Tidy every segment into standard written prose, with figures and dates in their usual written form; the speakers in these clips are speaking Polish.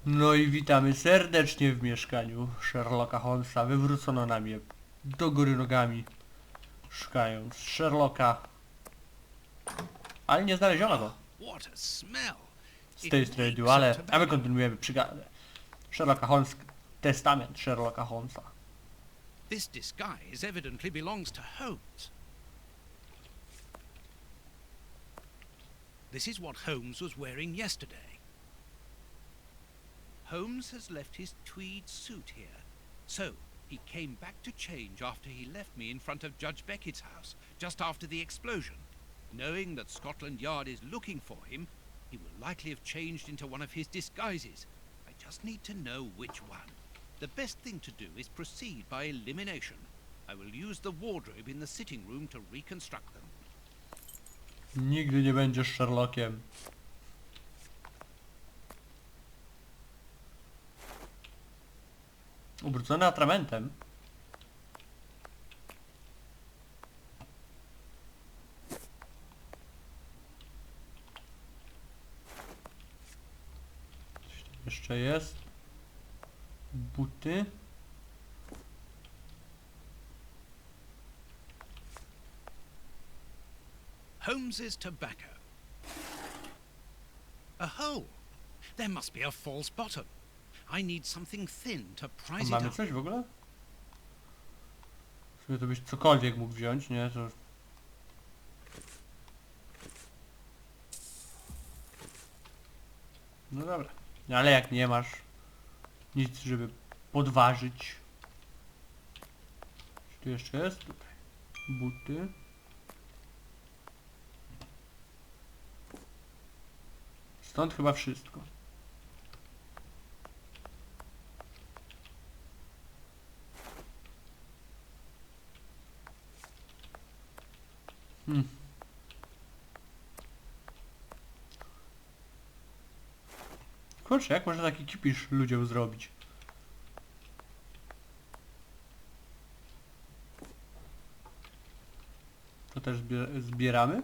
No i witamy serdecznie w mieszkaniu Sherlocka Holmesa. Wywrócono na mnie do góry nogami, szukając Sherlocka, ale nie znaleziono go. What a smell! Z It tej strony reeks Duale, of a my tobacco. kontynuujemy przygodę. Sherlocka Holmes, testament Sherlocka Holmesa. This disguise evidently belongs to Holmes. This is what Holmes was wearing yesterday. Holmes has left his tweed suit here. So, he came back to change after he left me in front of Judge Beckett's house, just after the explosion. Knowing that Scotland Yard is looking for him, he will likely have changed into one of his disguises. I just need to know which one. The best thing to do is proceed by elimination. I will use the wardrobe in the sitting room to reconstruct them. Nigdy nie będziesz Sherlockiem. Ubrudzony atramentem. Coś tu jeszcze jest. Buty. Holmes's tobacco. A hole. There must be a false bottom. I need something thin to A prise it mamy up. coś w ogóle? W sumie to byś cokolwiek mógł wziąć, nie? To... No dobra. No ale jak nie masz nic, żeby podważyć. Co tu jeszcze jest? Tutaj. Buty. Stąd chyba wszystko. Kurczę, jak można taki kipisz ludziom zrobić? To też zbieramy?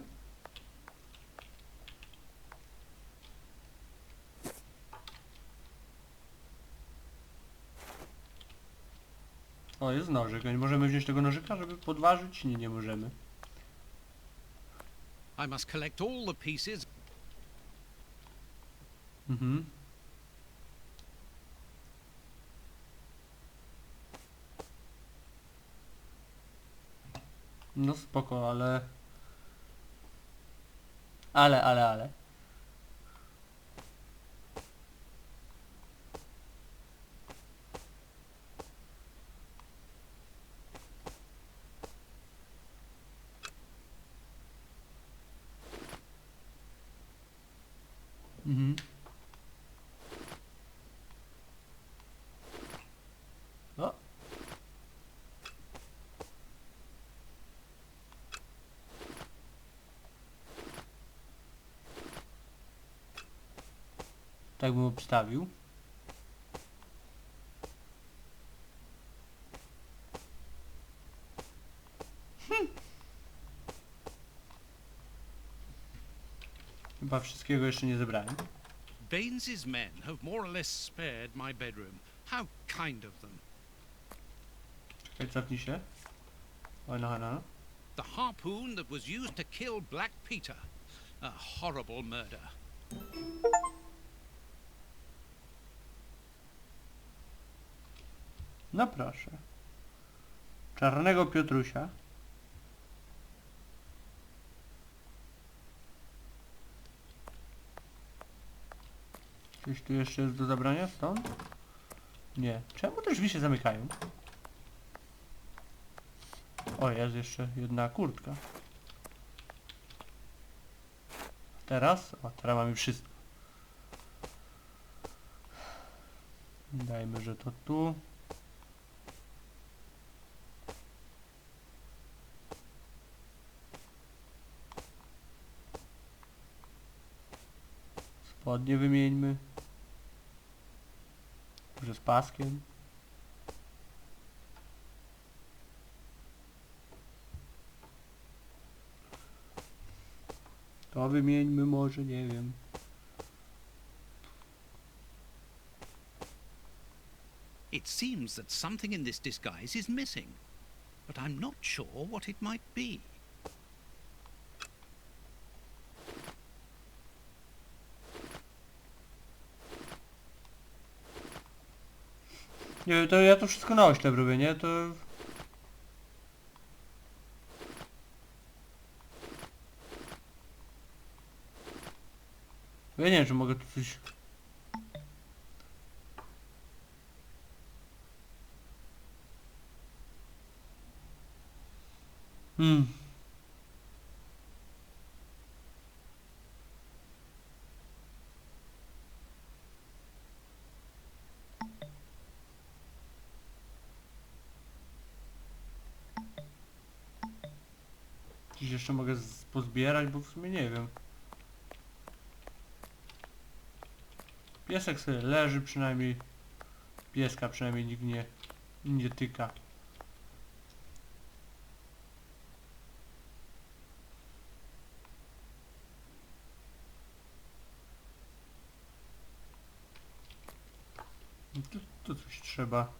O, jest nożyk. Nie możemy wziąć tego nożyka, żeby podważyć? Nie, nie możemy. I must collect all the pieces. Mhm. No spoko, ale... Ale... Mhm. O. Tak bym obstawił. Chyba wszystkiego jeszcze nie zebrałem. Baines's men have more or less spared my bedroom. How kind of them. Czekaj, cofnij się. O, no. The harpoon that was used to kill Black Peter. A horrible murder. No proszę. Czarnego Piotrusia. Coś tu jeszcze jest do zabrania stąd? Nie. Czemu te drzwi się zamykają? O, jest jeszcze jedna kurtka. Teraz? O, teraz mamy wszystko. Dajmy, że to tu. Spodnie wymieńmy. Może z paskiem. To wymieńmy może, nie wiem. It seems that something in this disguise is missing, but I'm not sure what it might be. Nie, to ja to wszystko na oślep robię, nie? To... Ja nie wiem, czy mogę tu coś... Dziś jeszcze mogę pozbierać, bo w sumie nie wiem. Piesek sobie leży przynajmniej. Pieska przynajmniej nikt nie tyka. Tu coś trzeba.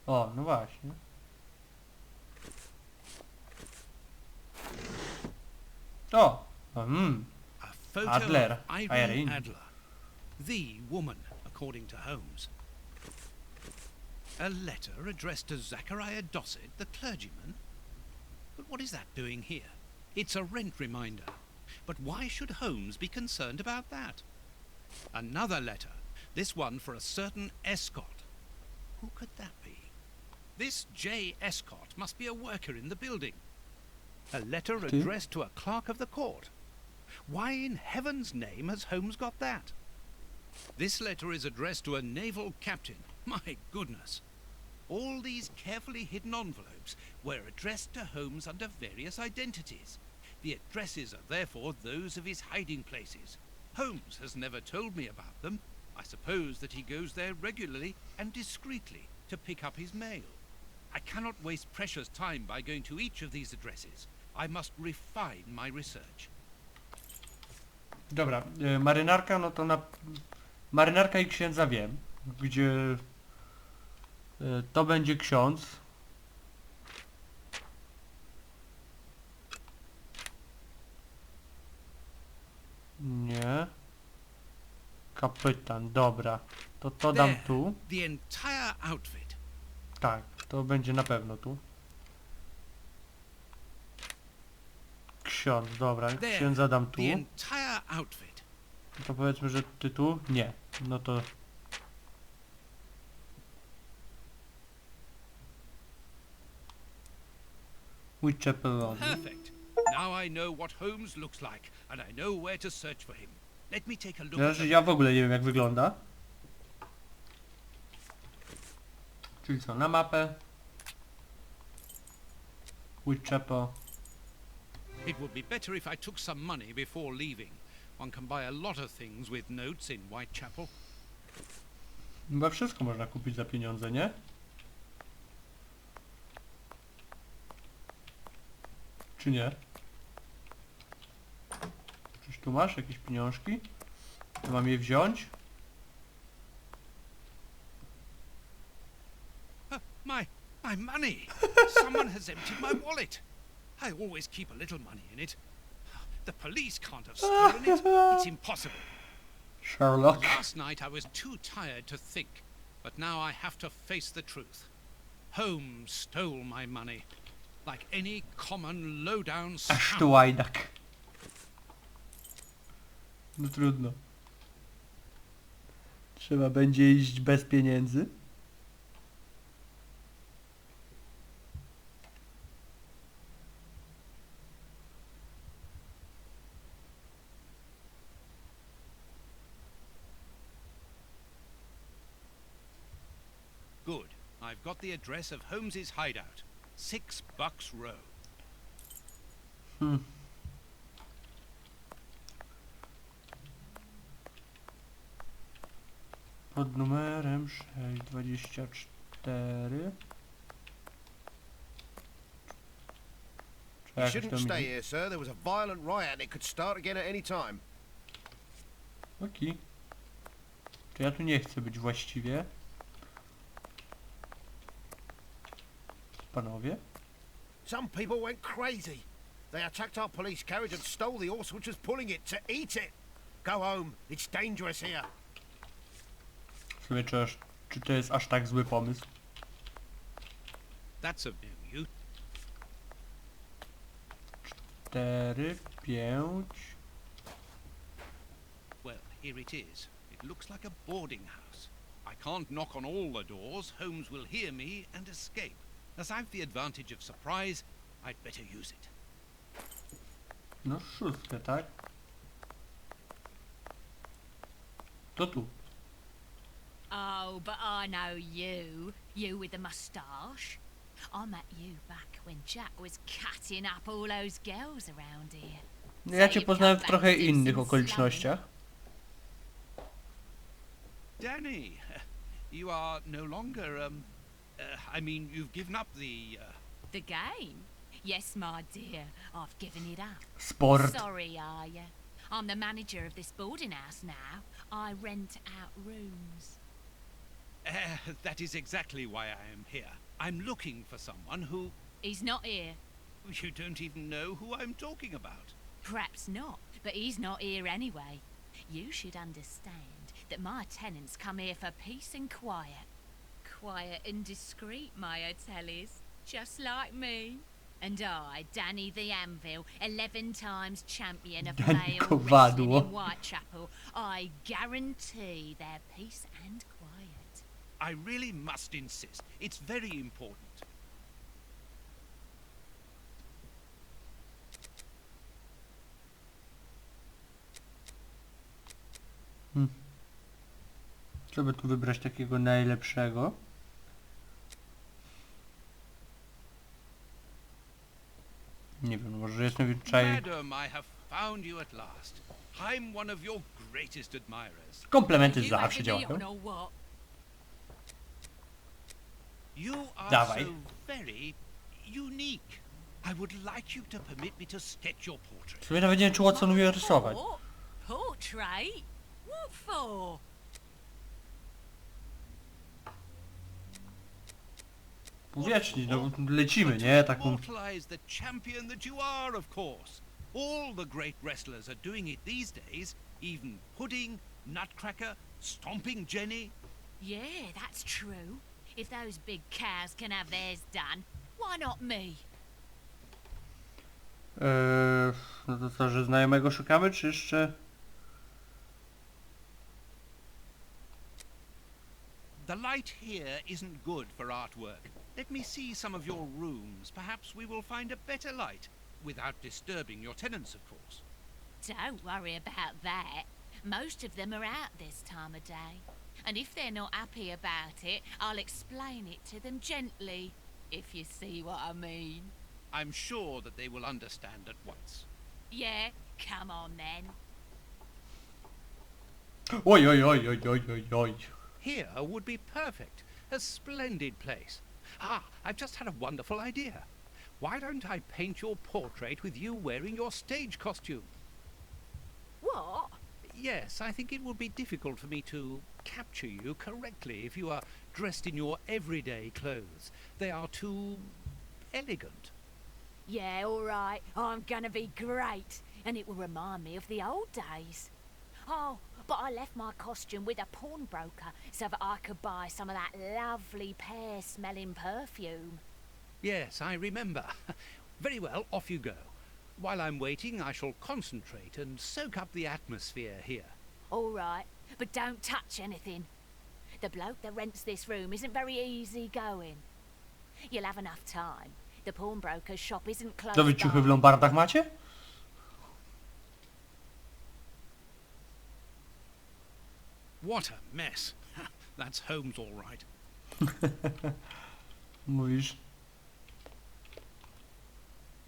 O, no właśnie. O! A photo Adler. of Irene Adler, the woman, according to Holmes. A letter addressed to Zachariah Dossett, the clergyman? But what is that doing here? It's a rent reminder. But why should Holmes be concerned about that? Another letter, this one for a certain Escott. Who could that be? This J. Escott must be a worker in the building. A letter addressed to a clerk of the court. Why in heaven's name has Holmes got that? This letter is addressed to a naval captain. My goodness. All these carefully hidden envelopes were addressed to Holmes under various identities. The addresses are therefore those of his hiding places. Holmes has never told me about them. I suppose that he goes there regularly and discreetly to pick up his mail. I cannot waste precious time by going to each of these addresses. I must refine my research. Dobra, marynarka, no to na... Marynarka i księdza wiem, gdzie... To będzie ksiądz. Nie. Kapitan, dobra. To dam tu. The entire outfit. Tak, to będzie na pewno tu. Ksiądz, dobra, księdza dam tu. The entire outfit. To powiedzmy, że ty tu? Nie. No to... Whitechapel. Perfect. Now I know what Holmes looks like, and I know where to search for him. Let me take a look. Znaczy, ja w ogóle nie wiem, jak wygląda. Czyli co, na mapę. Whitechapel. It would be better if I took some money before leaving. One can buy a lot of things with notes in Whitechapel. Chyba wszystko można kupić za pieniądze, nie? Czy nie? Czyż tu masz jakieś pieniążki? To mam je wziąć? My money! Someone has emptied my wallet. I always keep a little money in it. The police can't have stolen it. It's impossible. Sherlock. Last night I was too tired to think, but now I have to face the truth. Holmes stole my money, like any common low-down Aż scum. tu łajdak. No trudno. Trzeba będzie iść bez pieniędzy. Good. I've got the address of Holmes's hideout. 6 Bucks Row. Pod numerem 624. You shouldn't stay here, sir. There was a violent riot and it could start again at any time. Okay. Czy ja tu nie chcę być właściwie? Panowie? Some people went crazy. They attacked our police carriage and stole the horse which was pulling it to eat it. Go home. It's dangerous here. W sumie czy to jest aż tak zły pomysł? That's of no use. 4, 5... Well, here it is. It looks like a boarding house. I can't knock on all the doors. Holmes will hear me and escape. As I've the advantage of surprise, I'd better use it. No 6, tak? To tu. Oh, but I know you. You with the moustache. I met you back when Jack was cutting up all those girls around here. Ja cię poznałem w trochę innych okolicznościach. Danny, you are no longer, I mean, you've given up The game? Yes, my dear. I've given it up. Sport. Sorry, are you? I'm the manager of this boarding house now. I rent out rooms. That is exactly why I am here. I'm looking for someone who... He's not here. You don't even know who I'm talking about. Perhaps not, but he's not here anyway. You should understand that my tenants come here for peace and quiet. Quiet and discreet, my hotellies, just like me. And I, Danny the Anvil, 11 times champion of Danny male Kowadło. wrestling in Whitechapel, I guarantee their peace and quiet. I really must insist. It's very important. Co by tu wybrać takiego najlepszego? Nie wiem, może jestem zwyczaj... Madam, I have found you at last. I'm one of your greatest admirers. Komplementy You zawsze egging me działają. on or what? You are Dawaj. so very unique. I would like you to permit me to sketch your portrait. W sumie nawet nie wiem, czy Watson umie rysować. What? Portrait? What for? Uwiecznij, no lecimy, nie? Taką... Immortalize the champion that you are, of course. All the great wrestlers are doing it these days. Even Pudding, Nutcracker, Stomping Jenny. Yeah, that's true. If those big cows can have theirs done, why not me? No to co, że znajomego szukamy, czy jeszcze... The light here isn't good for artwork. Let me see some of your rooms. Perhaps we will find a better light, without disturbing your tenants, of course. Don't worry about that. Most of them are out this time of day. And if they're not happy about it, I'll explain it to them gently, if you see what I mean. I'm sure that they will understand at once. Yeah, come on then. Oj, oj, oj, oj, oj, oj, oj. Here would be perfect. A splendid place. Ah, I've just had a wonderful idea. Why don't I paint your portrait with you wearing your stage costume? What? Yes, I think it would be difficult for me to capture you correctly if you are dressed in your everyday clothes. They are too elegant. Yeah, all right. I'm gonna be great. And it will remind me of the old days. Oh, but I left my costume with a pawnbroker so that I could buy some of that lovely pear-smelling perfume. Yes, I remember. Very well, off you go. While I'm waiting, I shall concentrate and soak up the atmosphere here. All right, but don't touch anything. The bloke that rents this room isn't very easy going. You'll have enough time. The pawnbroker's shop isn't close To wy ciuchy w by. Lombardach macie? What a mess. That's Holmes all right. Mówisz?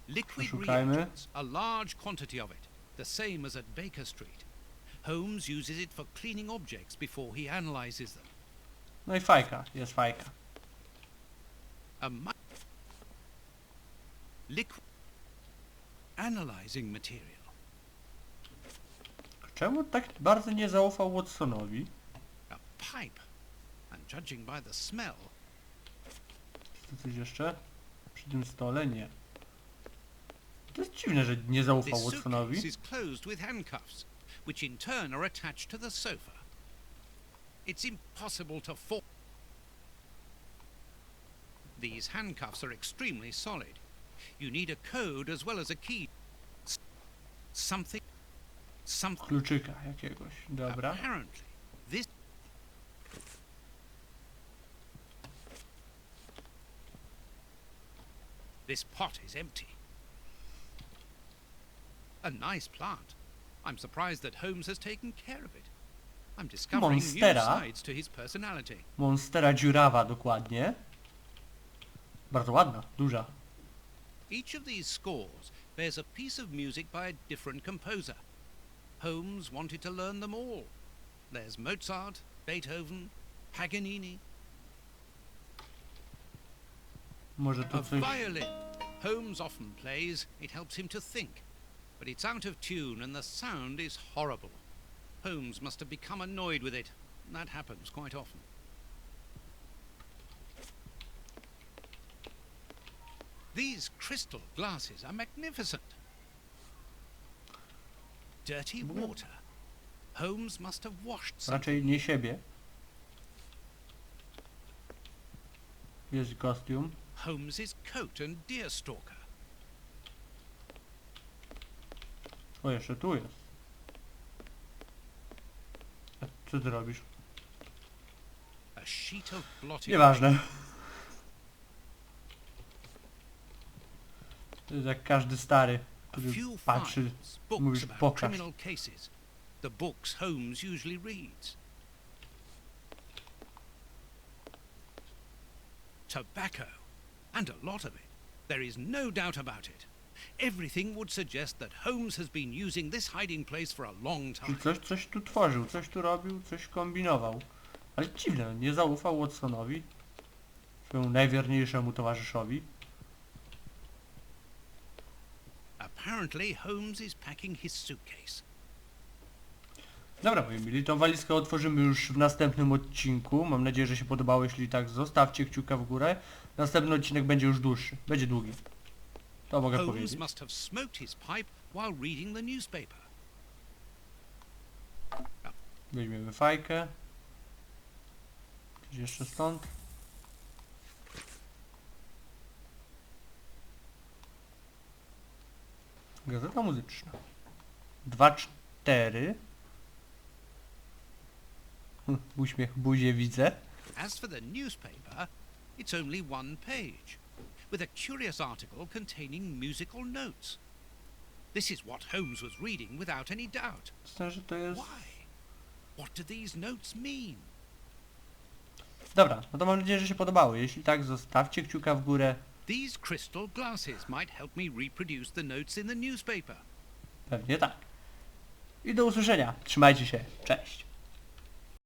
Liquid Poszukajmy. reagents, a large quantity of it, the same as at Baker Street. Holmes uses it for cleaning objects before he analyzes them. No i fajka, jest fajka. Liquid analyzing material. Czemu tak bardzo nie zaufał Watsonowi? A pipe, and judging by the smell, To coś jeszcze? Przy tym stole? Nie. To jest dziwne, że nie zaufał this Watsonowi. suitcase is closed with handcuffs, which in turn are attached to the sofa. It's impossible to These handcuffs are extremely solid. You need a code as well as a key. Something. Kluczyka jakiegoś. Dobra. Apparently, this pot is empty. A nice plant. I'm surprised that Holmes has taken care of it. I'm discovering new Monstera. sides to his personality. Monstera dziurawa dokładnie. Bardzo ładna, duża. Each of these scores bears a piece of music by a different composer. Holmes wanted to learn them all. There's Mozart, Beethoven, Paganini. Może A to coś... violin. Holmes often plays. It helps him to think. But it's out of tune and the sound is horrible. Holmes must have become annoyed with it. That happens quite often. These crystal glasses are magnificent. Dirty water. Holmes must have washed some. Raczej nie siebie. Jest kostium. Holmes's coat and deerstalker. O, jeszcze tu jest. A co ty robisz? A sheet of blotting Nieważne. To jest jak każdy stary, A który few patrzy, files, books mówisz about pokaż. criminal cases. The books Holmes usually reads. Tobacco. And a lot of it. There is no doubt about it. Everything would suggest that Holmes has been using this hiding place for a long time. Czyli coś tu tworzył, coś tu robił, coś kombinował. Ale dziwne, nie zaufał Watsonowi, swojemu najwierniejszemu towarzyszowi. Apparently Holmes is packing his suitcase. Dobra, moi mili, tą walizkę otworzymy już w następnym odcinku. Mam nadzieję, że się podobało. Jeśli tak, zostawcie kciuka w górę. Następny odcinek będzie już dłuższy. Będzie długi. To mogę Holmes powiedzieć. must have smoked his pipe while reading the newspaper. Weźmiemy fajkę. Coś jeszcze stąd. Gazeta muzyczna. 2-4. Uśmiech w buzie widzę. As for the newspaper, it's only one page, with a curious article containing musical notes. This is what Holmes was reading without any doubt. Myślę, że to jest... Why? What do these notes mean? Dobra, no to mam nadzieję, że się podobało. Jeśli tak, zostawcie kciuka w górę. These crystal glasses might help me reproduce the notes in the newspaper. Pewnie tak. I do usłyszenia. Trzymajcie się. Cześć.